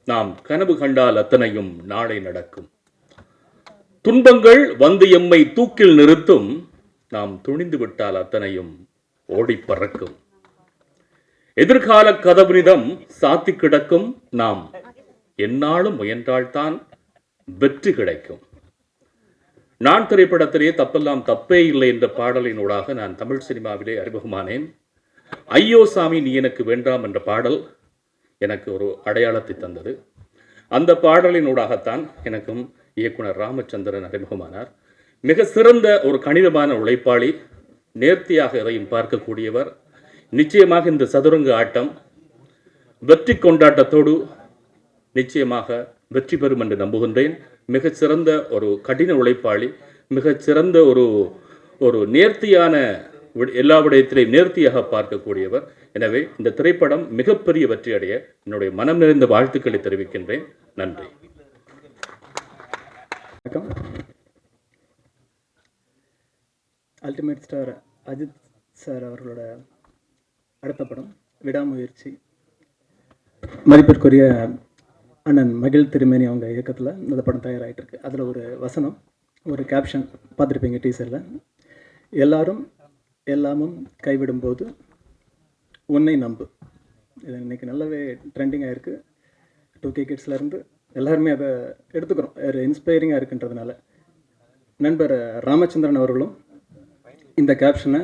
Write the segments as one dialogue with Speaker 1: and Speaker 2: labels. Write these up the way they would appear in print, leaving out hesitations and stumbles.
Speaker 1: நாம் கனவு கண்டால் அத்தனையும் நாளை நடக்கும். துன்பங்கள் வந்து எம்மை தூக்கில் நிறுத்தும். நாம் துணிந்து விட்டால் அத்தனையும் ஓடி பறக்கும். எதிர்கால கதவினிதம் சாத்தி கிடக்கும். நாம் எந்நாளும் முயன்றால்தான் வெற்றி கிடைக்கும். நான் திரைப்படத்திலே தப்பெல்லாம் தப்பே இல்லை என்ற பாடலினூடாக நான் தமிழ் சினிமாவிலே அறிமுகமானேன். ஐயோ சாமி நீ எனக்கு வேண்டாம் என்ற பாடல் எனக்கு ஒரு அடையாளத்தை தந்தது. அந்த பாடலினூடாகத்தான் எனக்கும் இயக்குனர் ராமச்சந்திரன் அறிமுகமானார். மிக சிறந்த ஒரு கணிதமான உழைப்பாளி, நேர்த்தியாக எதையும் பார்க்கக்கூடியவர். நிச்சயமாக இந்த சதுரங்க ஆட்டம் வெற்றி கொண்டாட்டத்தோடு நிச்சயமாக வெற்றி பெறும் என்று நம்புகின்றேன். மிகச் சிறந்த ஒரு கடின உழைப்பாளி, மிகச் சிறந்த ஒரு நேர்த்தியான எல்லா விடயத்திலையும் நேர்த்தியாக பார்க்கக்கூடியவர். எனவே இந்த திரைப்படம் மிகப்பெரிய வெற்றி அடைய என்னுடைய மனம் நிறைந்த வாழ்த்துக்களை தெரிவிக்கின்றேன். நன்றி.
Speaker 2: வணக்கம். அல்டிமேட் ஸ்டார் அஜித் சார் அவர்களோட அடுத்த படம் விடாமுயற்சி. மதிப்பிற்குரிய அண்ணன் மகிழ் திருமேனி அவங்க இயக்கத்தில் இந்த படம் தயாராகிட்டு இருக்கு. அதில் ஒரு வசனம், ஒரு கேப்ஷன் பார்த்துருப்பீங்க டீசரில். எல்லாரும் எல்லாமும் கைவிடும்போது உன்னை நம்பு. இது இன்றைக்கி நல்லாவே ட்ரெண்டிங்காக இருக்குது. 2K கிட்ஸ்லேருந்து எல்லாருமே அதை எடுத்துக்கிறோம். இன்ஸ்பைரிங்காக இருக்குன்றதுனால நண்பர் ராமச்சந்திரன் அவர்களும் இந்த கேப்ஷனை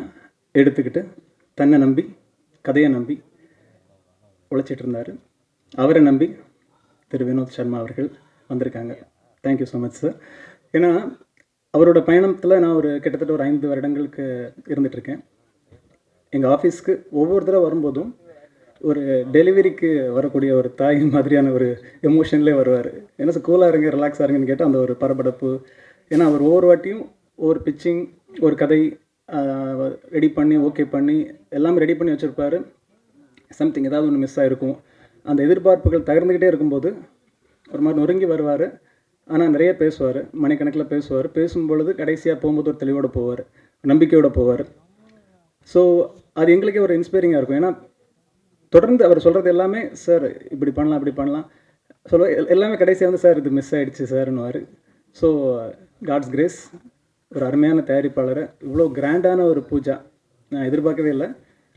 Speaker 2: எடுத்துக்கிட்டு தன்னை நம்பி கதையை நம்பி உழைச்சிட்டு இருந்தார். அவரை நம்பி திரு வினோத் சர்மா அவர்கள் வந்திருக்காங்க. Thank you so much sir. ஏன்னா அவரோட பயணத்தில் நான் கிட்டத்தட்ட ஒரு 5 வருடங்களுக்கு இருந்துகிட்ருக்கேன். எங்கள் ஆஃபீஸ்க்கு ஒவ்வொரு தடவை வரும்போதும் ஒரு டெலிவரிக்கு வரக்கூடிய ஒரு தாய் மாதிரியான ஒரு எமோஷன்லேயே வருவார். என்ன சார் கூலாக இருங்க, ரிலாக்ஸாக இருங்கன்னு கேட்டால் அந்த ஒரு பரபரப்பு. ஏன்னா அவர் ஒவ்வொரு வாட்டியும் ஒரு பிச்சிங், ஒரு கதை ரெடி பண்ணி ஓகே பண்ணி எல்லாமே ரெடி பண்ணி வச்சுருப்பார். சம்திங் ஏதாவது ஒன்று மிஸ் ஆகிருக்கும். அந்த எதிர்பார்ப்புகள் தகர்ந்துக்கிட்டே இருக்கும்போது ஒரு மாதிரி நொறுங்கி வருவார். ஆனால் நிறைய பேசுவார், மணிக்கணக்கில் பேசுவார். பேசும்பொழுது கடைசியாக போகும்போது ஒரு தெளிவோடு போவார், நம்பிக்கையோடு போவார். ஸோ அது எங்களுக்கே ஒரு இன்ஸ்பைரிங்காக இருக்கும். ஏன்னா தொடர்ந்து அவர் சொல்கிறது எல்லாமே சார் இப்படி பண்ணலாம் அப்படி பண்ணலாம் எல்லாமே கடைசியாக வந்து சார் இது மிஸ் ஆகிடுச்சு சார்னுவார். So God's grace. ஒரு அருமையான தயாரிப்பாளரை இவ்வளோ கிராண்டான ஒரு பூஜா நான் எதிர்பார்க்கவே இல்லை.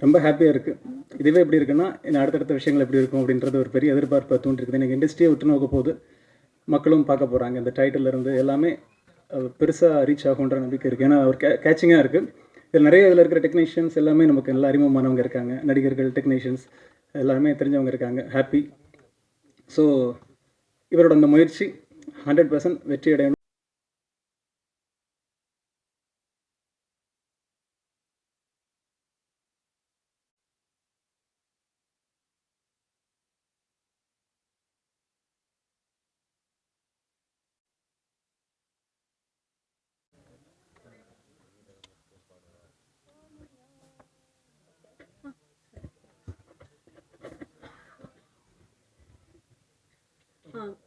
Speaker 2: ரொம்ப ஹாப்பியாக இருக்குது. இதுவே எப்படி இருக்குன்னா இன்னும் அடுத்தடுத்த விஷயங்கள் எப்படி இருக்கும் அப்படின்றது ஒரு பெரிய எதிர்பார்ப்பை தூண்டிருக்குது. எனக்கு இண்டஸ்ட்ரியை விட்டு நோக்க போகுது, மக்களும் பார்க்க போகிறாங்க. இந்த டைட்டிலேருந்து எல்லாமே பெருசாக ரீச் ஆகுன்ற நம்பிக்கை இருக்குது. ஏன்னா ஒரு கேட்சிங்காக இருக்குது. இதில் இருக்கிற டெக்னீஷியன்ஸ் எல்லாமே நமக்கு நல்லா அறிமுகமானவங்க இருக்காங்க. நடிகர்கள், டெக்னீஷியன்ஸ் எல்லாருமே தெரிஞ்சவங்க இருக்காங்க. ஹாப்பி. ஸோ இவரோட அந்த முயற்சி 100% வெற்றி அடையணும்.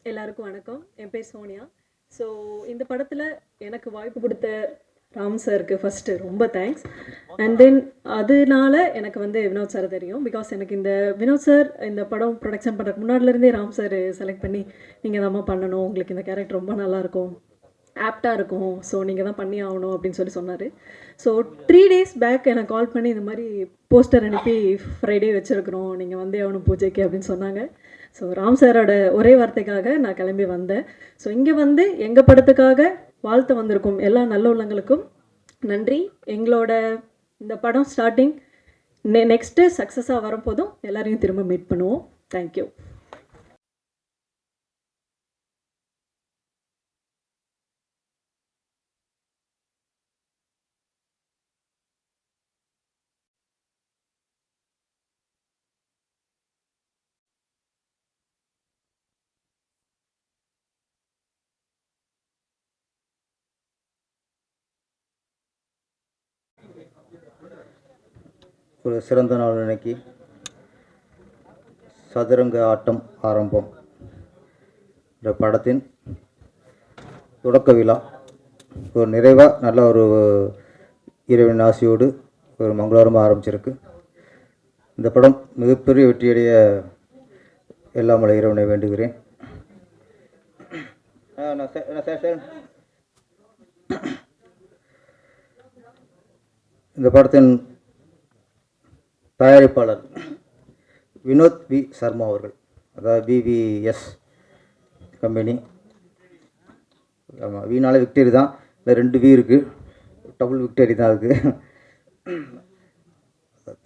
Speaker 3: எல்லாருக்கும் வணக்கம். என் பேர் சோனியா. ஸோ இந்த படத்தில் எனக்கு வாய்ப்பு கொடுத்த ராம் சாருக்கு ஃபஸ்ட்டு ரொம்ப தேங்க்ஸ். அண்ட் தென் அதனால எனக்கு வந்து வினோத் சார் தெரியும். பிகாஸ் எனக்கு இந்த வினோத் சார் இந்த படம் ப்ரொடக்ஷன் பண்ணுறதுக்கு முன்னாடிலேருந்தே ராம் சார் செலக்ட் பண்ணி நீங்கள் தான் பண்ணணும், உங்களுக்கு இந்த கேரக்டர் ரொம்ப நல்லாயிருக்கும், ஆப்டாக இருக்கும், ஸோ நீங்கள் தான் பண்ணி ஆகணும் அப்படின்னு சொன்னார். ஸோ 3 days பேக் எனக்கு கால் பண்ணி இந்த மாதிரி போஸ்டர் அனுப்பி ஃப்ரைடே வச்சுருக்குறோம், நீங்கள் வந்தே ஆகணும் பூஜைக்கு அப்படின்னு சொன்னாங்க. ஸோ ராம் சாரோட ஒரே வார்த்தைக்காக நான் கிளம்பி வந்தேன். ஸோ இங்கே வந்து எங்கள் படத்துக்காக வாழ்த்து வந்திருக்கும் எல்லா நல்ல உள்ளங்களுக்கும் நன்றி. எங்களோட இந்த படம் ஸ்டார்டிங் நெக்ஸ்ட்டு சக்ஸஸாக வரும்போதும் எல்லாரையும் திரும்ப மீட் பண்ணுவோம். தேங்க்யூ.
Speaker 4: ஒரு சிறந்த நாள் இன்னைக்கு சதுரங்க ஆட்டம் ஆரம்பம் இந்த படத்தின் தொடக்க விழா ஒரு நிறைவாக நல்ல ஒரு இறைவன் ஆசியோடு ஒரு மங்களகரமாக ஆரம்பிச்சிருக்கு. இந்த படம் மிகப்பெரிய வெற்றியடைய எல்லாம் வல்ல இறைவனை வேண்டுகிறேன். இந்த படத்தின் தயாரிப்பாளர் வினோத் வி சர்மா அவர்கள், அதாவது விவிஎஸ் கம்பெனி. ஆமாம், வீணாலே விக்டரி தான், இல்லை 2 வி இருக்குது, டபுள் விக்டரி தான் இருக்குது.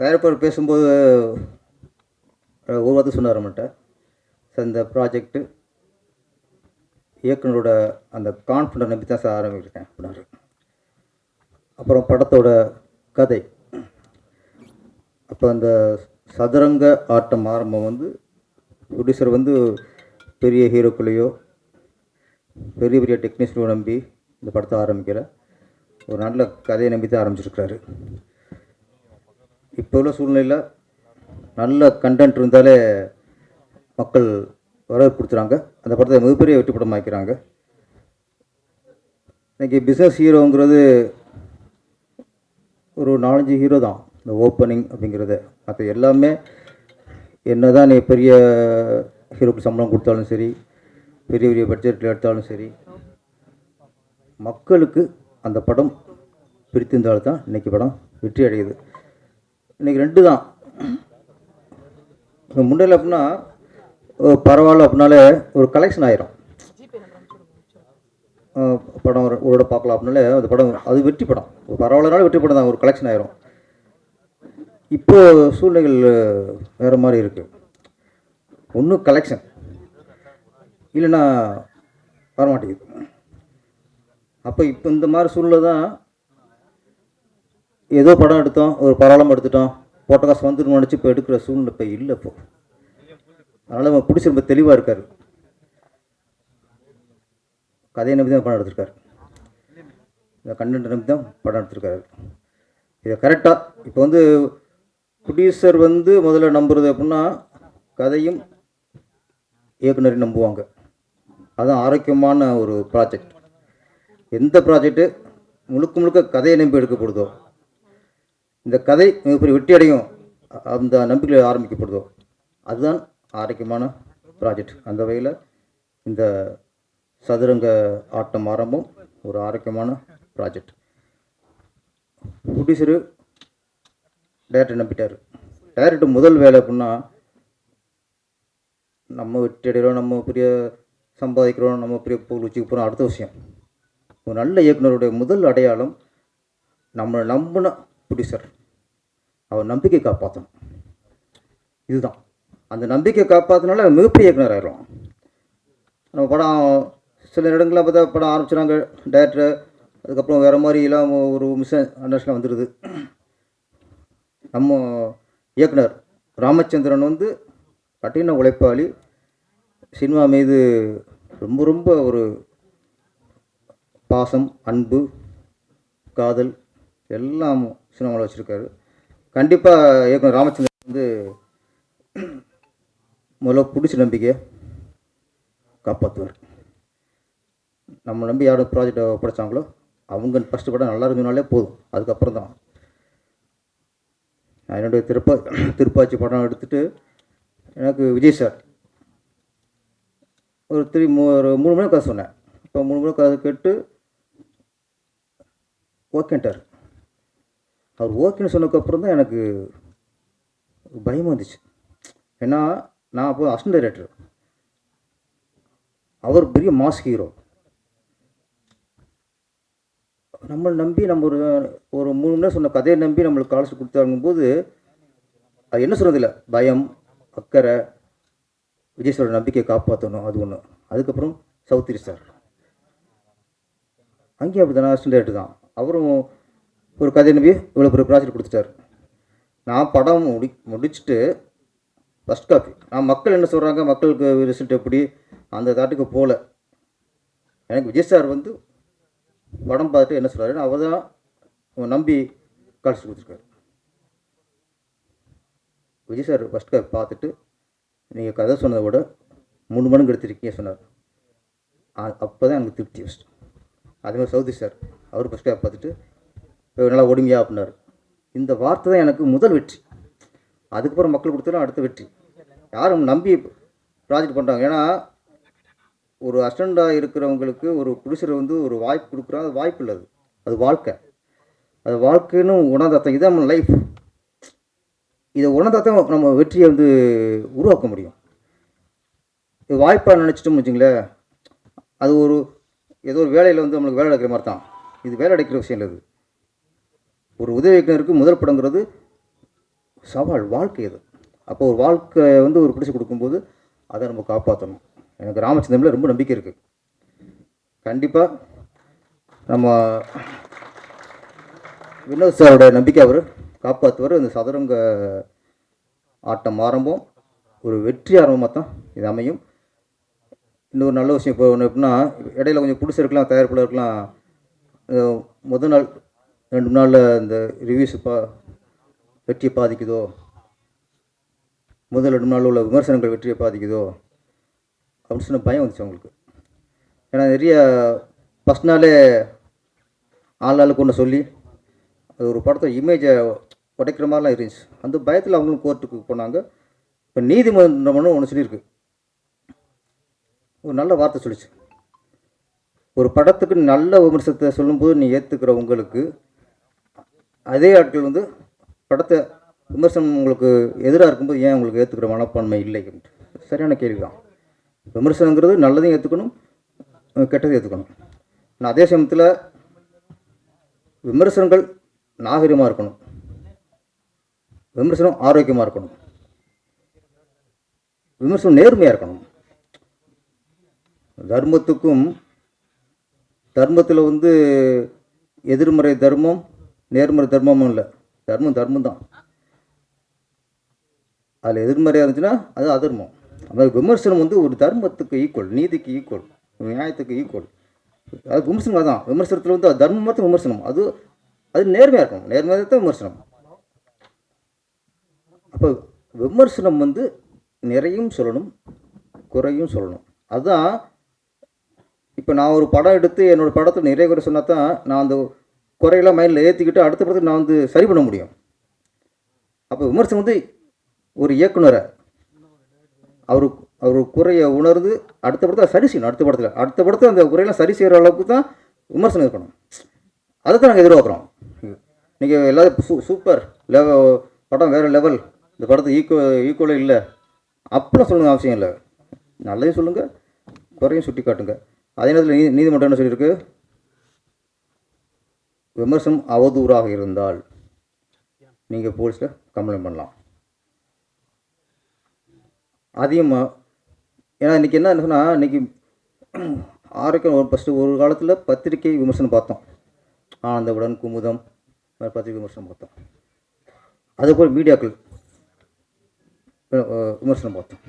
Speaker 4: தயாரிப்பாளர் பேசும்போது ஒரு வார்த்தை சொன்னார் நம்மகிட்ட, சார் இந்த ப்ராஜெக்ட்டு இயக்குனரோட அந்த கான்ஃபிடன்ட் நம்பி தான் சார் ஆரம்பிக்கிறேன் அப்படின்னாரு. அப்புறம் படத்தோட கதை, அப்போ அந்த சதுரங்க ஆட்டம் ஆரம்பம் வந்து ப்ரொடியூசர் வந்து பெரிய ஹீரோக்களையோ பெரிய பெரிய டெக்னீஷியனோ நம்பி இந்த படத்தை ஆரம்பிக்கிற ஒரு நல்ல கதையை நம்பி தான் ஆரம்பிச்சிருக்கிறாரு. இப்போ உள்ள சூழ்நிலையில் நல்ல கண்டென்ட் இருந்தாலே மக்கள் வரவேற்பு கொடுத்துறாங்க, அந்த படத்தை மிகப்பெரிய வெற்றி படம் ஆக்கிறாங்க. இன்றைக்கி பிஸ்னஸ் ஹீரோங்கிறது ஒரு 4-5 ஹீரோ தான் இந்த ஓப்பனிங் அப்படிங்கிறது. மற்ற எல்லாமே என்ன தான் நீ பெரிய ஹீரோக்கு சம்பளம் கொடுத்தாலும் சரி, பெரிய பெரிய பட்ஜெட்டில் எடுத்தாலும் சரி, மக்களுக்கு அந்த படம் பிடித்திருந்தால்தான் தான் இன்றைக்கி படம் வெற்றி அடையுது. இன்றைக்கி 2 தான். முன்னையில் அப்படின்னா பரவாயில்ல அப்படின்னாலே ஒரு கலெக்ஷன் ஆயிரும், படம் ஒரு பார்க்கலாம் அப்படின்னாலே அந்த படம் அது வெற்றி படம், ஒரு பரவாயில்லனாலும் வெற்றி படம் தான், ஒரு கலெக்ஷன் ஆயிரும். இப்போது சூழ்நிலைகள் வேறு மாதிரி இருக்குது. ஒன்றும் கலெக்ஷன் இல்லைன்னா வரமாட்டேங்குது. அப்போ இப்போ இந்த மாதிரி சூழ்நிலை தான், ஏதோ படம் எடுத்தோம், ஒரு பரவாயில்லாமல் எடுத்துட்டோம், போட்ட காசு வந்துட்டு நினச்சி இப்போ எடுக்கிற சூழ்நிலை இப்போ இல்லை. இப்போ அதனால் நம்ம பிடிச்சி ரொம்ப தெளிவாக இருக்கார், கதையை நம்பி தான் படம் எடுத்திருக்காரு, இந்த கண்டென்ட் நம்பி தான் படம் எடுத்திருக்காரு. இதை கரெக்டாக இப்போ வந்து ப்ரொடியூசர் வந்து முதல்ல நம்புறது அப்படின்னா கதையும் இயக்குனரையும் நம்புவாங்க. அதுதான் ஆரோக்கியமான ஒரு ப்ராஜெக்ட். எந்த ப்ராஜெக்டு முழுக்க முழுக்க கதையை நம்பி எடுக்கப்படுதோ, இந்த கதை மிகப்பெரிய வெற்றி அடையும் அந்த நம்பிக்கையில் ஆரம்பிக்கப்படுதோ, அதுதான் ஆரோக்கியமான ப்ராஜெக்ட். அந்த வகையில் இந்த சதுரங்க ஆட்டம் ஆரம்பம் ஒரு ஆரோக்கியமான ப்ராஜெக்ட். ப்ரொடியூசரு டைரக்டர் நம்பிட்டார். டைரக்டர் முதல் வேலை அப்படின்னா நம்ம வெற்றி அடைகிறோம், நம்ம பெரிய சம்பாதிக்கிறோம், நம்ம பெரிய பொருள் வச்சுக்க போகிறோம், அடுத்த விஷயம். ஒரு நல்ல இயக்குனருடைய முதல் அடையாளம் நம்மளை நம்பின ப்ரொடியூசர், அவர் நம்பிக்கை காப்பாற்றணும். இதுதான் அந்த நம்பிக்கை காப்பாற்றினால மிகப்பெரிய இயக்குனர் ஆயிடும். நம்ம படம் சில இடங்களில் பார்த்தா படம் ஆரம்பிச்சுறாங்க டைரக்டர், அதுக்கப்புறம் வேறு மாதிரி எல்லாம் ஒரு மிஸ் அண்டர்ஸ்டாண்ட் வந்துடுது. நம்ம இயக்குனர் ராமச்சந்திரன் வந்து கடின உழைப்பாளி, சினிமா மீது ரொம்ப ரொம்ப ஒரு பாசம், அன்பு, காதல் எல்லாம் சினிமாவில் வச்சுருக்காரு. கண்டிப்பாக இயக்குனர் ராமச்சந்திரன் வந்து முதல்ல பிடிச்ச நம்பிக்கையை காப்பாற்றுவார். நம்ம நம்பி யாரும் ப்ராஜெக்டை படைச்சாங்களோ அவங்க ஃபஸ்ட்டு படம் நல்லா இருந்ததுனாலே போதும், அதுக்கப்புறம் தான். நான் என்னுடைய திருப்பாச்சி படம் எடுத்துகிட்டு எனக்கு விஜய் சார் ஒரு 3 மணி நேரம் கதை சொன்னேன். இப்போ 3 மணி நேரம் கதை கேட்டு ஓகேன்ட்டார். அவர் ஓகேன்னு சொன்னதுக்கப்புறம் தான் எனக்கு பயமாக வந்துச்சு. ஏன்னா நான் அப்போ அசிஸ்டன்ட் டைரக்டர், அவர் பெரிய மாஸ் ஹீரோ. நம்மளை நம்பி நம்ம ஒரு 3 மணி நேரம் சொன்ன கதையை நம்பி நம்மளுக்கு கால்ஸ் கொடுத்தாங்கும்போது அது என்ன சொல்கிறதில்ல, பயம், அக்கறை, விஜய் சாரோட நம்பிக்கையை காப்பாற்றணும், அது ஒன்று. அதுக்கப்புறம் சௌத்ரி சார் அங்கேயும் அப்படி தானே, அசிஸ்டன்ட் டைரக்டர் தான். அவரும் ஒரு கதையை நம்பி இவ்வளோ பெரிய ப்ராஜெக்ட் கொடுத்துட்டார். நான் படம் முடிச்சுட்டு ஃபஸ்ட் காப்பி, நான் மக்கள் என்ன சொல்கிறாங்க, மக்களுக்கு ரிசல்ட் எப்படி, அந்த தாட்டுக்கு போகல. எனக்கு விஜய் சார் வந்து படம் பார்த்துட்டு என்ன சொல்கிறாருன்னு அவர் தான் நம்பி கால்ஸ் கொடுத்துருக்காரு. விஜய் சார் ஃபஸ்ட் காப்பி பார்த்துட்டு நீங்கள் கதை சொன்னதை விட 3 மடங்கு எடுத்திருக்கீங்க சொன்னார். அப்போ தான் எனக்கு திருப்தி ஃபஸ்ட்டு. அதேமாதிரி சௌத்ரி சார் அவர் ஃபஸ்ட் காப்பி பார்த்துட்டு நல்லா ஒடுமையா அப்படின்னாரு. இந்த வார்த்தை தான் எனக்கு முதல் வெற்றி. அதுக்கப்புறம் மக்கள் கொடுத்தாலும் அடுத்த வெற்றி. யாரும் நம்பி ப்ராஜெக்ட் பண்ணுறாங்க. ஏன்னா ஒரு அசிஸ்டண்ட்டாக இருக்கிறவங்களுக்கு ஒரு ப்ரொடியூசர் வந்து ஒரு வாய்ப்பு கொடுக்குறோம், அது வாய்ப்பு இல்லை, அது வாழ்க்கை. அது வாழ்க்கைன்னு உணர்ந்தாத்தான் இதான் நம்ம லைஃப். இதை உணர்ந்தாத்தான் நம்ம வெற்றியை வந்து உருவாக்க முடியும். இது வாய்ப்பாக நினச்சிட்டோம்னு வச்சுங்களேன், அது ஒரு ஏதோ ஒரு வேலையில் வந்து நம்மளுக்கு வேலை அடைக்கிற மாதிரி தான். இது வேலை அடைக்கிற விஷயம் இல்லை. இது ஒரு உதவி இயக்குனருக்கு முதல் படங்கிறது சவால், வாழ்க்கை இது. அப்போ ஒரு வாழ்க்கை வந்து ஒரு பிடிச்சி கொடுக்கும்போது அதை நம்ம காப்பாற்றணும். எனக்கு ராமச்சந்திரனில் ரொம்ப நம்பிக்கை இருக்குது. கண்டிப்பாக நம்ம வினோத் சாரோட நம்பிக்கை அவர் காப்பாற்றுவார். இந்த சதுரங்க ஆட்டம் ஆரம்பம் ஒரு வெற்றி ஆரம்பமாக தான் இது அமையும். இன்னொரு நல்ல விஷயம் இப்போ ஒன்று எப்படின்னா, இடையில கொஞ்சம் புதுசு இருக்கலாம், தயாரிப்பில் இருக்கலாம். முதல் நாள் 2 நாளில் இந்த ரிவ்யூஸ் வெற்றியை பாதிக்குதோ, முதல் 2 நாள் உள்ள விமர்சனங்கள் வெற்றியை பாதிக்குதோ அப்படின்னு சொன்ன பயம் வந்துச்சு அவங்களுக்கு. ஏன்னா நிறைய ஃபஸ்ட் நாளே ஆளுக்கு ஒன்று சொல்லி அது ஒரு படத்தை இமேஜை உடைக்கிற மாதிரிலாம் இருந்துச்சு. அந்த பயத்தில் அவங்களும் கோர்ட்டுக்கு போனாங்க. இப்போ நீதிமன்றம்னு ஒன்று சொல்லியிருக்கு, ஒரு நல்ல வார்த்தை சொல்லிச்சு. ஒரு படத்துக்கு நல்ல விமர்சனத்தை சொல்லும்போது நீ ஏற்றுக்கிற உங்களுக்கு அதே ஆட்கள் வந்து படத்தை விமர்சனம் உங்களுக்கு எதிராக இருக்கும்போது ஏன் உங்களுக்கு ஏற்றுக்கிற மனப்பான்மை இல்லை? சரியான கேள்வி தான். விமர்சனங்கிறது நல்லதையும் ஏற்றுக்கணும், கெட்டதையும் ஏற்றுக்கணும். ஆனால் அதே சமயத்தில் விமர்சனங்கள் நாகரிகமாக இருக்கணும், விமர்சனம் ஆரோக்கியமாக இருக்கணும், விமர்சனம் நேர்மையாக இருக்கணும். தர்மத்துக்கும் தர்மத்தில் வந்து எதிர்மறை தர்மம் நேர்மறை தர்மமும் இல்லை. தர்மம் தான். அதில் எதிர்மறையாக இருந்துச்சுன்னா அது அதர்மம். அதாவது விமர்சனம் வந்து ஒரு தர்மத்துக்கு ஈக்குவல், நீதிக்கு ஈக்குவல், நியாயத்துக்கு ஈக்குவல். அது விமர்சனம் தான். விமர்சனத்தில் வந்து தர்மம் மட்டும் விமர்சனம், அது நேர்மையாக இருக்கணும், நேர்மையாக தான் விமர்சனம். அப்போ விமர்சனம் வந்து நிறையும் சொல்லணும், குறையும் சொல்லணும். அதுதான் இப்போ நான் ஒரு படம் எடுத்து என்னோடய படத்தை நிறைய குறை சொன்னா தான் நான் அந்த குறையெல்லாம் மைண்டில் ஏற்றிக்கிட்டு அடுத்த படத்துக்கு நான் வந்து சரி பண்ண முடியும். அப்போ விமர்சனம் வந்து ஒரு இயக்குனரை அவர் குறையை உணர்ந்து அடுத்த படத்தை சரி செய்யணும். அடுத்த படத்தை அந்த குறையெல்லாம் சரி செய்கிற அளவுக்கு தான் விமர்சனம் இருக்கணும். அதை தான் நாங்கள் எதிர்பார்க்குறோம். நீங்கள் எல்லாரும் சூப்பர் படம் வேறு லெவல், இந்த படத்தை ஈக்குவலே இல்லை அப்படிலாம் சொல்லுங்கள், அவசியம் இல்லை. நல்லதையும் சொல்லுங்கள், குறையும் சுட்டி காட்டுங்க. அதே நேரத்தில் நீதிமன்றம் என்ன சொல்லியிருக்கு, விமர்சனம் அவதூறாக இருந்தால் நீங்கள் போலீஸில் கம்ப்ளைண்ட் பண்ணலாம். அதிகமாக ஏன்னா இன்றைக்கி என்ன சொன்னால், இன்றைக்கி ஆரோக்கியம் ஃபஸ்ட்டு ஒரு காலத்தில் பத்திரிகை விமர்சனம் பார்த்தோம், ஆனந்தவுடன், குமுதம், பத்திரிகை விமர்சனம் பார்த்தோம். அதுபோல் மீடியாக்கள் விமர்சனம் பார்த்தோம்.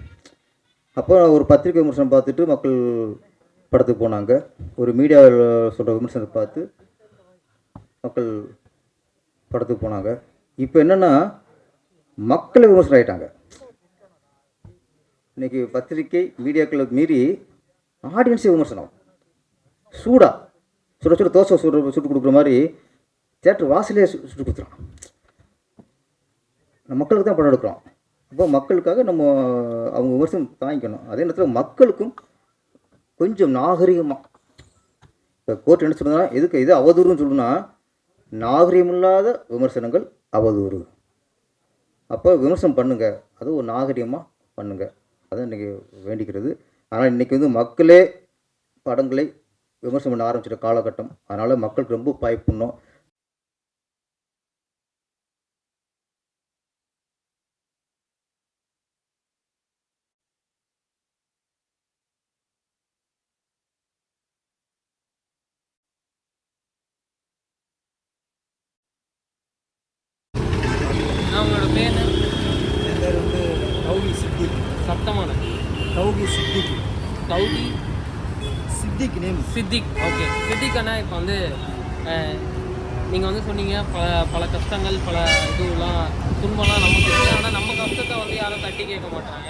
Speaker 4: அப்போ ஒரு பத்திரிகை விமர்சனம் பார்த்துட்டு மக்கள் படத்துக்கு போனாங்க. ஒரு மீடியாவில் சொல்கிற விமர்சனத்தை பார்த்து மக்கள் படத்துக்கு போனாங்க. இப்போ என்னென்னா மக்களை விமர்சனம் ஆகிட்டாங்க. இன்றைக்கி பத்திரிகை மீடியாக்களை மீறி ஆடியன்ஸே விமர்சனம். சுட தோசை சுட்டு கொடுக்குற மாதிரி தியேட்டர் வாசலே சுட்டு கொடுத்துறான். மக்களுக்கு தான் படம் எடுக்கிறோம். அப்போ மக்களுக்காக நம்ம அவங்க விமர்சனம் தாங்கிக்கணும். அதே நேரத்தில் மக்களுக்கும் கொஞ்சம் நாகரிகமாக, இப்போ கோர்ட் என்ன சொல்லுன்னா, எதுக்கு இது அவதூறுன்னு சொல்லணும்னா, நாகரிகமில்லாத விமர்சனங்கள் அவதூறு. அப்போ விமர்சனம் பண்ணுங்கள், அது ஒரு நாகரிகமாக பண்ணுங்கள். அதான் இன்றைக்கி வேண்டிக்கிறது. ஆனால் இன்றைக்கி வந்து மக்களே படங்களை விமர்சனம் பண்ண ஆரம்பிச்சிட்ட காலகட்டம். அதனால் மக்களுக்கு ரொம்ப பயப்படணும்.
Speaker 5: அவங்களோட பேர்
Speaker 6: என் பேர் வந்து தௌஹி சித்திக்.
Speaker 5: சத்தமான
Speaker 6: தௌஹி சித்திக்.
Speaker 5: தௌஹி
Speaker 6: சித்திக் நேம்.
Speaker 5: சித்திக். ஓகே, சித்திக் அண்ணா, இப்போ வந்து நீங்கள் வந்து சொன்னீங்க பல கஷ்டங்கள், பல இதுலாம் துன்பம்லாம் நமக்கு இருக்குது. ஆனால் நம்ம கஷ்டத்தை வந்து யாரும் தட்டி கேட்க மாட்டாங்க.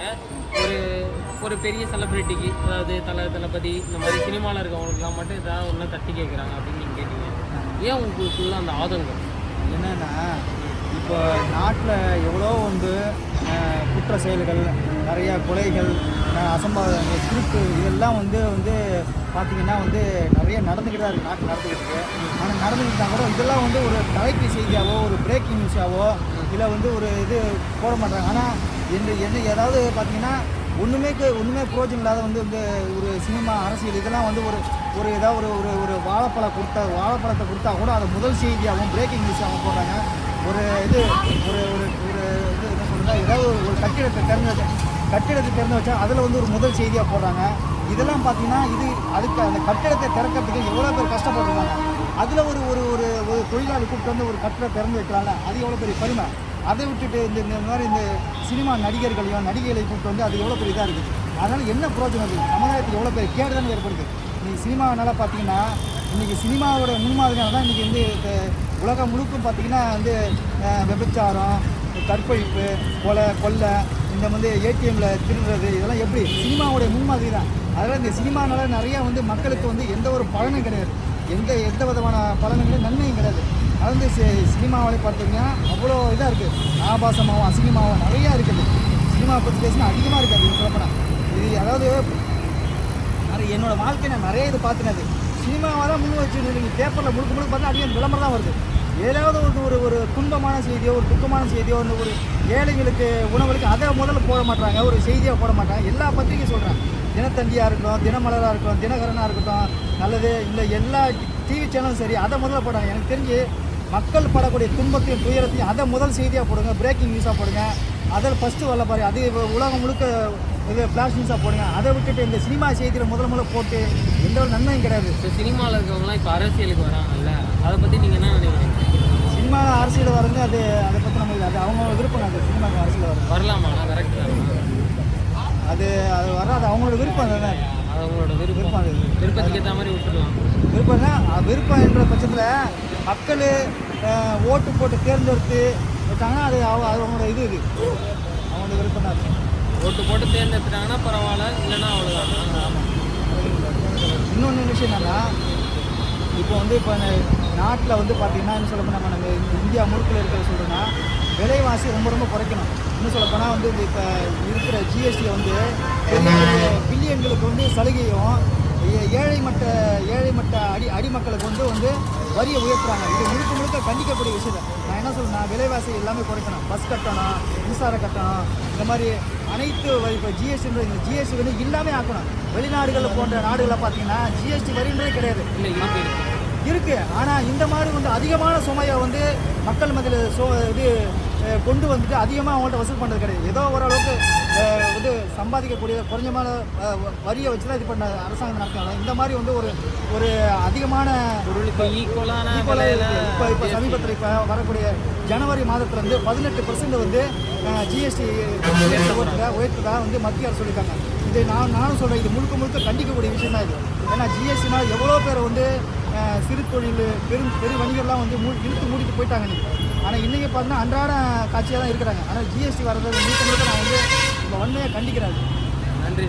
Speaker 5: ஒரு பெரிய செலிப்ரிட்டிக்கு, அதாவது தளபதி, இந்த மாதிரி சினிமாவில் இருக்கவங்களுக்குலாம் மட்டும் ஏதாவது ஒன்று தட்டி கேட்குறாங்க அப்படின்னு நீங்கள் கேட்டீங்க. ஏன் உங்களுக்குள்ள அந்த ஆதங்கம்?
Speaker 6: என்னென்னா, இப்போ நாட்டில் எவ்வளோ வந்து குற்ற செயல்கள், நிறைய கொலைகள், அசம்பாவிதங்கள், திருட்டு இதெல்லாம் வந்து வந்து பார்த்திங்கன்னா வந்து நிறைய நடந்துக்கிட்டு தான் இருக்குது, நாட்டில் நடந்துக்கிட்டு இருக்குது. ஆனால் நடந்துக்கிட்டு தான் கூட இதெல்லாம் வந்து ஒரு தலைப்பு செய்தியாவோ ஒரு பிரேக்கிங் நியூஸாவோ இல்லை வந்து ஒரு இது போட மாட்டாங்க. ஆனால் என்ன ஏதாவது பார்த்திங்கன்னா ஒன்றுமே பிரயோஜனம் இல்லாத வந்து இந்த ஒரு சினிமா அரசியல் இதெல்லாம் வந்து ஒரு ஏதாவது ஒரு வாழைப்பழத்தை கொடுத்தா கூட அதை முதல் செய்தியாகவும் பிரேக்கிங் நியூஸாகவும் போடுறாங்க. ஒரு இது ஒரு ஒரு ஒரு இது என்ன சொல்கிறதா, ஏதாவது ஒரு கட்டிடத்தை திறந்து வச்சா அதில் வந்து ஒரு முதல் செய்தியாக போடுறாங்க. இதெல்லாம் பார்த்தீங்கன்னா அதுக்கு அந்த கட்டிடத்தை திறக்கிறதுக்கு எவ்வளோ பேர் கஷ்டப்படுறாங்க. அதில் ஒரு ஒரு ஒரு ஒரு தொழிலாளி கூப்பிட்டு வந்து ஒரு கட்டிடத்தை திறந்து வைக்கிறாங்க, அது எவ்வளோ பெரிய பெருமை. அதை விட்டுட்டு இந்த மாதிரி இந்த சினிமா நடிகர்களையும் நடிகைகளை கூப்பிட்டு வந்து அது எவ்வளோ பெரிய இதாக இருக்குது. அதனால் என்ன பிரயோஜனம் இருக்குது, சமுதாயத்துக்கு எவ்வளோ பெரிய கேடு தானே ஏற்படுது. இன்றைக்கி சினிமாவனால் பார்த்தீங்கன்னா இன்றைக்கி சினிமாவோட முன்மாதிரியான தான் இன்றைக்கி வந்து உலகம் முழுக்கும் பார்த்திங்கன்னா வந்து விபச்சாரம், கற்பழிப்பு, கொள்ளை, இந்த வந்து ஏடிஎம்மில் திருடுறது இதெல்லாம் எப்படி சினிமாவோடைய முன்மாதிரி தான். அதனால் இந்த சினிமானால நிறையா வந்து மக்களுக்கு வந்து எந்த ஒரு பலனும் கிடையாது, எந்த விதமான பலனுங்களும் நன்மையும் கிடையாது. அது வந்து சினிமாவை பார்த்தீங்கன்னா அவ்வளோ இதாக இருக்குது, ஆபாசமாகவும் அசிங்கமாகவும் நிறையா இருக்குது. சினிமாவை பற்றி பேசினா அதிகமாக இருக்குது. அது சொல்லப்போனால் இது அதாவது என்னோடய வாழ்க்கை நான் நிறைய இது பார்த்துனது சினிமாவை தான் முன் வச்சு. நீங்கள் பேப்பரில் முழுக்க பார்த்தா அதிகம் விளம்பரம் தான் வருது. ஏதாவது ஒரு துன்பமான செய்தியோ ஒரு துக்கமான செய்தியோ ஒரு ஏழைகளுக்கு உணவுகளுக்கு அதை முதல்ல போட மாட்டாங்க, ஒரு செய்தியாக போட மாட்டாங்க. எல்லா பத்திரிக்கையும் சொல்கிறேன், தினத்தந்தியாக இருக்கட்டும், தினமலராக இருக்கட்டும், தினகரனாக இருக்கட்டும், நல்லது இல்லை எல்லா டிவி சேனலும் சரி அதை முதல்ல போடுறாங்க. எனக்கு தெரிஞ்சு மக்கள் படக்கூடிய துன்பத்தையும் துயரத்தையும் அதை முதல் செய்தியாக போடுங்க, பிரேக்கிங் நியூஸாக போடுங்க. அதில் ஃபஸ்ட்டு வரல பாரு, அது உலகம் முழுக்க இது ஃப்ளாஷ் நியூஸாக போடுங்க. அதை விட்டுட்டு இந்த சினிமா செய்தியில் முதல்ல போட்டு எந்த ஒரு நன்மையும் கிடையாது.
Speaker 5: இப்போ சினிமாவில் இருக்கவங்களாம் இப்போ அரசியலுக்கு வராங்கல்ல, அதை பற்றி நீங்கள் என்ன நினைக்கிறீங்க?
Speaker 6: சினிமா அரசியல் வரது அதை பற்றி நம்ம அது அவங்க விருப்பம். அது சினிமாவுக்கு அரசியல்
Speaker 5: வரலாமா? கரெக்ட் தான்,
Speaker 6: அது வராது, அவங்களோட விருப்பம் தானே.
Speaker 5: அது அவங்களோட விருப்பம், அது விருப்பத்துக்கு ஏற்ற மாதிரி விட்டுடலாம்.
Speaker 6: விருப்பம் என்ற பட்சத்தில் மக்கள் ஓட்டு போட்டு தேர்ந்தெடுத்து வச்சாங்கன்னா அது அவங்களோட இது அவங்களோட விருப்பம் தான்.
Speaker 5: ஓட்டு போட்டு தேர்ந்தெடுத்துட்டாங்கன்னா பரவாயில்ல, இல்லைன்னா அவ்வளோதான்.
Speaker 6: ஆமாம். இன்னொன்று விஷயம் என்னன்னா, இப்போ வந்து இப்போ நாட்டில் வந்து பார்த்திங்கன்னா என்ன சொல்லப்போனால் நம்ம இந்தியா முழுக்கில் இருக்கிறத சொல்கிறோன்னா விலைவாசி ரொம்ப குறைக்கணும். இன்னும் சொல்லப்போனால் வந்து இப்போ இருக்கிற ஜிஎஸ்டியை வந்து பில்லியன்களுக்கு வந்து சலுகையும் ஏழை மட்ட அடிமக்களுக்கு வந்து வரியை உயர்த்துறாங்க. இது முழுக்க கண்டிக்கக்கூடிய விஷயம். நான் என்ன சொல்றேன்னா, விலைவாசி எல்லாமே குறைக்கணும். பஸ் கட்டணம், மின்சார கட்டணம், இந்த மாதிரி அனைத்து இப்போ ஜிஎஸ்டி வந்து இல்லாமல் ஆக்கணும். வெளிநாடுகள் போன்ற நாடுகளை பார்த்தீங்கன்னா ஜிஎஸ்டி வரின்றதே கிடையாது.
Speaker 5: இல்லை
Speaker 6: இருக்குது. ஆனால் இந்த மாதிரி வந்து அதிகமான சுமையை வந்து மக்கள் மத்தியில் இது கொண்டு வந்துட்டு அதிகமாக அவங்கள்ட்ட வசூல் பண்ணுறது கிடையாது. ஏதோ ஓரளவுக்கு வந்து சம்பாதிக்கக்கூடிய குறைஞ்சமான வரியை வச்சு தான் இது பண்ண அரசாங்கம் நடத்துனாங்க. இந்த மாதிரி வந்து ஒரு அதிகமான
Speaker 5: இப்போ ஈக்குவலான
Speaker 6: இப்போ சமீபத்தில் இப்போ வரக்கூடிய ஜனவரி மாதத்தில் வந்து 18% வந்து ஜிஎஸ்டி உயர்த்ததாக வந்து மத்திய அரசு சொல்லியிருக்காங்க. இது நானும் சொல்கிறேன், இது முழுக்க கண்டிக்கக்கூடிய விஷயம் தான் இது. ஏன்னா ஜிஎஸ்டினால் எவ்வளோ பேர் வந்து சிறு தொழில் பெரு வணிகர்லாம் வந்து இழுத்து மூடிட்டு போயிட்டாங்க இன்றைக்கி. ஆனால் இன்றைக்கி பார்த்தீங்கன்னா அன்றாட காட்சியாக தான் இருக்கிறாங்க. ஆனால் ஜிஎஸ்டி வர்றது முழுக்க நான் வந்து இப்போ வன்மையாக கண்டிக்கிறேன்.
Speaker 5: நன்றி.